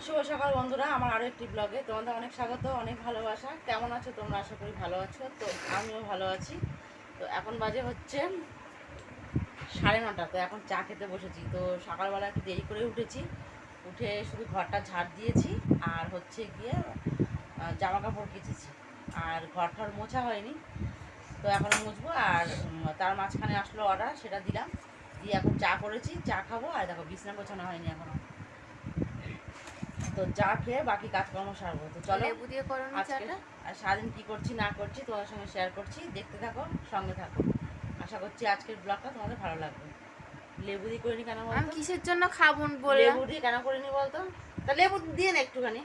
শুভ সকাল বন্ধুরা, আমার আরও একটি ব্লগে তোমাদের অনেক স্বাগত, অনেক ভালোবাসা। কেমন আছো তোমরা? আশা করি ভালো আছো। তো আমিও ভালো আছি। তো এখন বাজে হচ্ছে 9:30। তো এখন চা খেতে বসেছি। তো সকালবেলা একটু দেরি করে উঠেছি, উঠে শুধু ঘরটা ঝাড় দিয়েছি আর হচ্ছে গিয়ে জামা কাপড় কেচেছি, আর ঘরটার মোছা হয়নি। তো এখন মুছবো। আর তার মাঝখানে আসলো অর্ডার, সেটা দিলাম, দিয়ে এখন চা করেছি, চা খাবো। আর দেখো বিছনা গোছানো হয়নি এখনো। তো চা খেয়ে বাকি কাজকর্ম সারবো। তো চলো লেবু দিয়ে করো না চাটা। আর সারাদিন কী করছি না করছি তোমাদের সঙ্গে শেয়ার করছি, দেখতে থাকো, সঙ্গে থাকো। আশা করছি আজকের ব্লগটা তোমাদের ভালো লাগবে। লেবু দিয়ে করিনি কেন বলতো? আমি কিসের জন্য খাবো বললাম? লেবু দিয়ে কেন করিনি বলতো? তা লেবু দিয়ে না একটুখানি,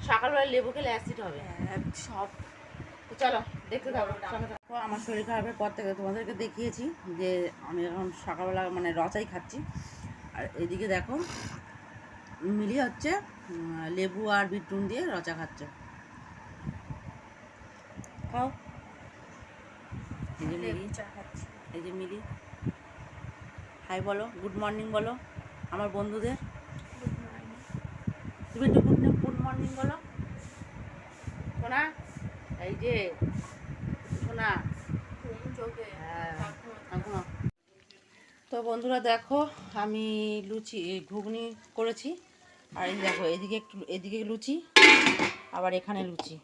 সকালবেলা লেবু খেলে অ্যাসিড হবে সব। তো চলো দেখতে থাকো, সঙ্গে থাকো। আমার শরীর খারাপের পর থেকে তোমাদেরকে দেখিয়েছি যে আমি এখন সকালবেলা মানে রচাই খাচ্ছি। আর এদিকে দেখো মিলি হচ্ছে লেবু আর বিট নুন দিয়ে রচা খাচ্ছে। খাও। এই যে মিলি, এই যে মিলি, হাই বলো, গুড মর্নিং বলো আমার বন্ধুদের। তুমি একটু গুড মর্নিং বলো সোনা। এই যে সোনা, হ্যাঁ। তো বন্ধুরা দেখো, আমি লুচি ঘুগনি করেছি। আর এই দেখো এদিকে লুচি, আবার এখানে লুচি।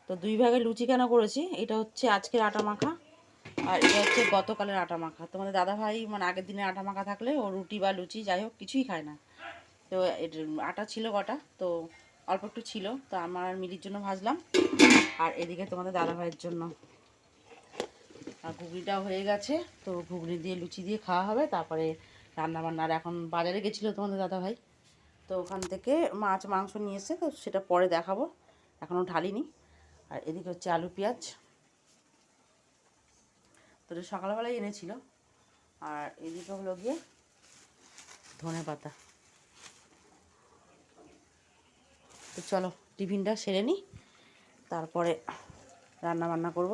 তো দুই ভাগে লুচি কেন করেছি? এটা হচ্ছে আজকের আটা মাখা, আর এটা হচ্ছে গতকালের আটা মাখা। তোমাদের দাদাভাই মানে আগের দিনে আটা মাখা থাকলে ও রুটি বা লুচি যাই হোক কিছুই খায় না। তো আটা ছিল কটা, তো অল্প একটু ছিল, তো আমার মিলির জন্য ভাজলাম, আর এদিকে তোমাদের দাদাভাইয়ের জন্য। আর ঘুগনিটাও হয়ে গেছে, তো ঘুগনি দিয়ে লুচি দিয়ে খাওয়া হবে। তারপরে রান্নাবান্নার এখন বাজারে গেছিলো তোমাদের দাদাভাই, তো ওখান থেকে মাছ মাংস নিয়ে এসে, তো সেটা পরে দেখাবো, এখনও ঢালিনি। আর এদিকে হচ্ছে আলু পেঁয়াজ, তো সকালবেলায় এনেছিল। আর এদিকে হলো গিয়ে ধনে পাতা। তো চলো টিফিনটা সেরে নিই, তারপরে রান্না বান্না করব,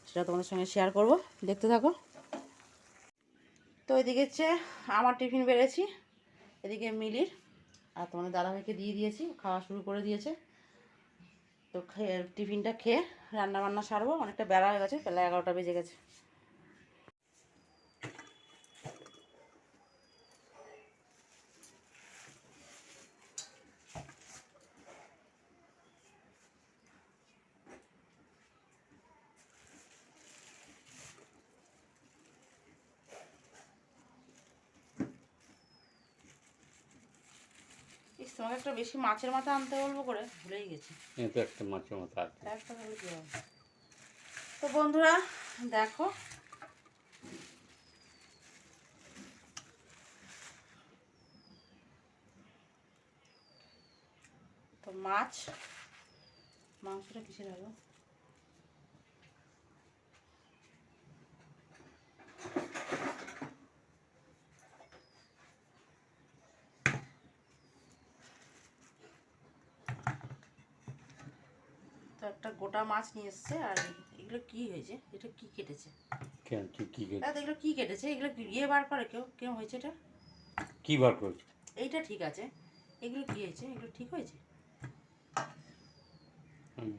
সেটা তোমাদের সঙ্গে শেয়ার করব, দেখতে থাকো। তো এদিকে হচ্ছে আমার টিফিন বেড়েছি, এদিকে মিলির, আর তোমাদের দাদাভাইকে দিয়ে দিয়েছি, খাওয়া শুরু করে দিয়েছে। তো টিফিনটা খেয়ে রান্না বান্না সারবো, অনেকটা বেলা হয়ে গেছে, বেলা 11টা বেজে গেছে। তোমাকে একটা বেশি মাছের মাথা আনতে বলবো করে ভুলেই গেছি। একটা মাছের মাথা একটা হলে কি হবে? তো বন্ধুরা দেখো, তো মাংসটা কিসের হলো? তো একটা গোটা মাছ নিয়ে এসছে। আর এগুলো কি হয়েছে? এটা কি কেটেছে? এগুলো কি কেটেছে? এগুলো ইয়ে বার করে কেউ কেউ হয়েছে? এটা কি বার করেছে? এইটা ঠিক আছে, এগুলো কি হয়েছে? এগুলো ঠিক হয়েছে?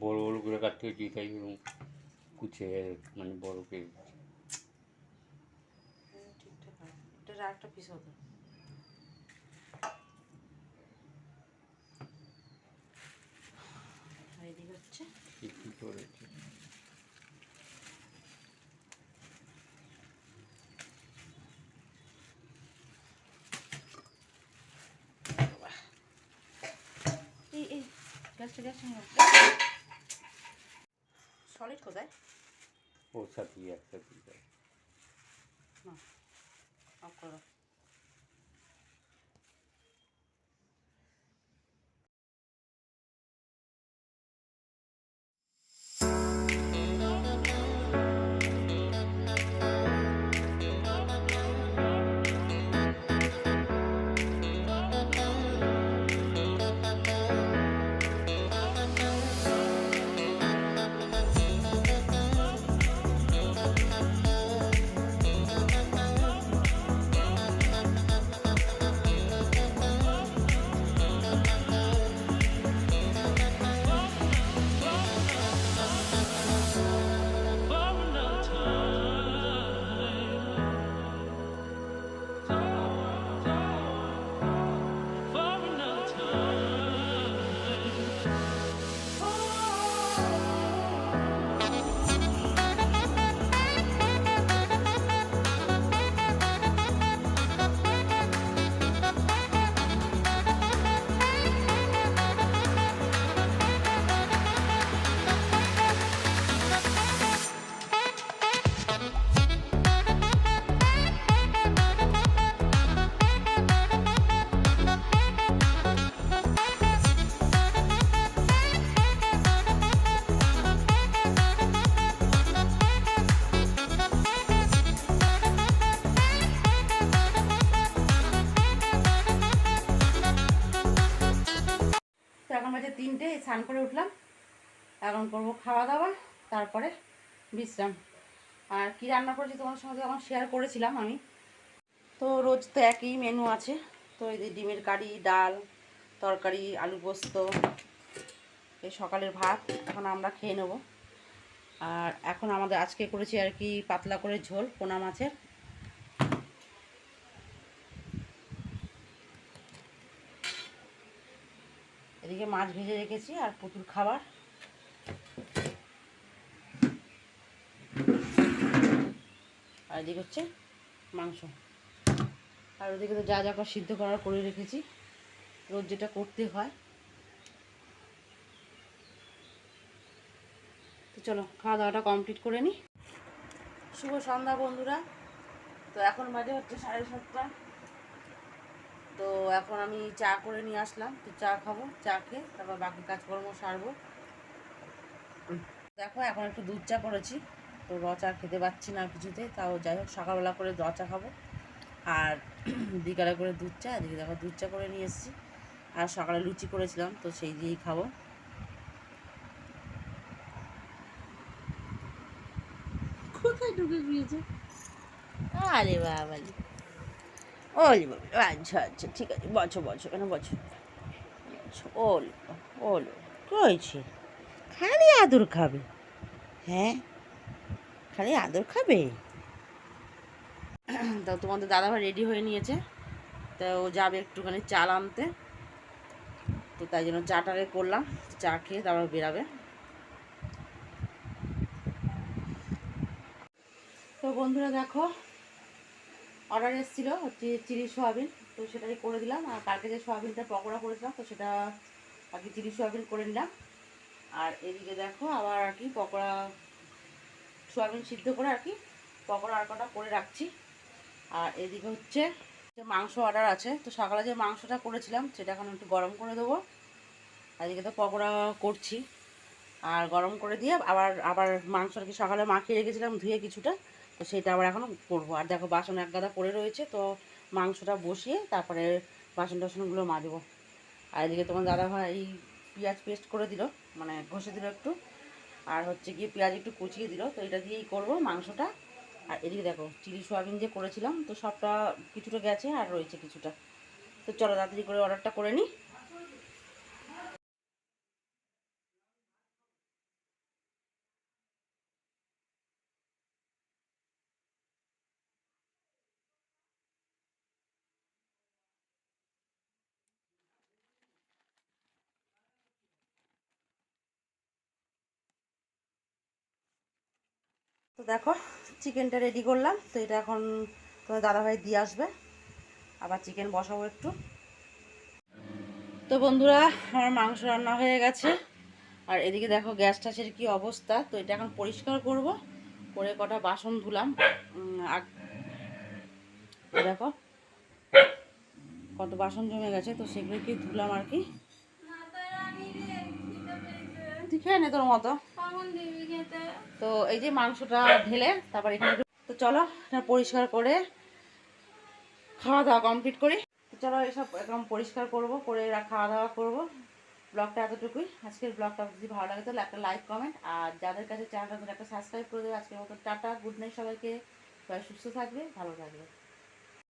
বড় বড় করে কাটতে হয়েছে, তাই কুচে মানে বড় করে ঠিকঠাক হয়, এটা আর একটা পিস হতো। আর এদিকে হচ্ছে কি করেছে। এই গ্যাসটা সলিড কোথায়? ওর সাথে একসাথে না, অফ করো। বাজে 3টে, স্নান করে উঠলাম। এখন করব খাওয়া দাওয়া, তারপরে বিশ্রাম। আর কি রান্না করেছি তোমার সঙ্গে যখন শেয়ার করেছিলাম আমি, তো রোজ তো একই মেনু আছে। তো এই যে ডিমের কারি, ডাল, তরকারি, আলু পোস্ত, এই সকালের ভাত এখন আমরা খেয়ে নেব। আর এখন আমাদের আজকে করেছি আর কি পাতলা করে ঝোল পোনা মাছের। এদিকে মাছ ভেজে রেখেছি আর পুতুল খাবার। আর এদিকে হচ্ছে মাংস। আর ওদিকে তো যা যা সিদ্ধ করার করে রেখেছি, রোজ যেটা করতে হয়। তো চলো খাওয়া দাওয়াটা কমপ্লিট করে নিই। শুভ সন্ধ্যা বন্ধুরা। তো এখন বাজে হচ্ছে 7:30। তো এখন আমি চা করে নিয়ে আসলাম, তো চা খাবো, চা খেয়ে তারপর বাকি কাজকর্ম সারবো। দেখো এখন একটু দুধ চা করেছি, তো র চা খেতে পাচ্ছি না কিছুতে, তাও যাই হোক সকালবেলা করে র চা খাবো আর বিকালে করে দুধ চা। এদিকে দেখো দুধ চা করে নিয়ে এসেছি, আর সকালে লুচি করেছিলাম তো সেই দিয়েই খাবো। কোথায় ঢুকে গিয়েছে? আরে বাবা, ওলি বাবা, আচ্ছা আচ্ছা ঠিক আছে, বছো বছো, কেন বছো, ওলি ওলি, কী হয়েছে? খালি আদর খাবে? হ্যাঁ, খালি আদর খাবে। তা তোমাদের দাদাভাই রেডি হয়ে নিয়েছে, তো ও যাবে একটুখানি চাল আনতে, তো তাই জন্য চাটাকে করলাম, চা খেয়ে তারপর বেরাবে। তো বন্ধুরা দেখো, অর্ডার এসেছিলো হচ্ছে চিলি সোয়াবিন, তো সেটাই করে দিলাম। আর কালকে যে সোয়াবিনটা পকোড়া করেছিলাম, তো সেটা আর কি চিলি সোয়াবিন করে নিলাম। আর এদিকে দেখো আবার আর কি পকোড়া, সোয়াবিন সিদ্ধ করে আর কি পকোড়া আর কটা করে রাখছি। আর এদিকে হচ্ছে যে মাংস অর্ডার আছে, তো সকালে যে মাংসটা করেছিলাম সেটা এখন একটু গরম করে দেবো। আর এদিকে তো পকোড়া করছি, আর গরম করে দিয়ে আবার আবার মাংস আর কি সকালে মাখিয়ে রেখেছিলাম ধুয়ে কিছুটা, তো সেটা আবার এখন করবো। আর দেখো বাসন এক গাদা পড়ে রয়েছে, তো মাংসটা বসিয়ে তারপরে বাসন টাসনগুলো মাজবো। আর এদিকে তোমার দাদাভাই পেঁয়াজ পেস্ট করে দিল, মানে ঘষে দিল একটু, আর হচ্ছে গিয়ে পেঁয়াজ একটু কুচিয়ে দিল, তো এটা দিয়েই করবো মাংসটা। আর এদিকে দেখো চিলি সোয়াবিন যে করেছিলাম, তো সবটা কিছুটা গেছে আর রয়েছে কিছুটা। তো চলো তাড়াতাড়ি করে অর্ডারটা করে নিই। তো দেখো চিকেনটা রেডি করলাম, তো এটা এখন তোমার দাদাভাই দিয়ে আসবে, আবার চিকেন বসাবো একটু। তো বন্ধুরা আমার মাংস রান্না হয়ে গেছে, আর এদিকে দেখো গ্যাস টাসের কী অবস্থা। তো এটা এখন পরিষ্কার করব, করে কটা বাসন ধুলাম। দেখো কত বাসন জমে গেছে, তো সেগুলো কি ধুলাম আর কি। তুই খেয়ে নে তোর মতো। তো এই যে মাংসটা ঢেলে তারপর এখানে তো চলো এটা পরিষ্কার করে খাওয়া দাওয়া কমপ্লিট করি। তো চলো এসব একদম পরিষ্কার করব, করে খাওয়া দাওয়া করবো। ব্লগটা এতটুকুই। আজকের ব্লগটা যদি ভালো লাগে তাহলে একটা লাইক কমেন্ট, আর যাদের কাছে চ্যানেলটা একটা সাবস্ক্রাইব করে দেবে। আজকের মতো টাটা, গুড নাইট সবাইকে। সবাই সুস্থ থাকবে, ভালো থাকবে।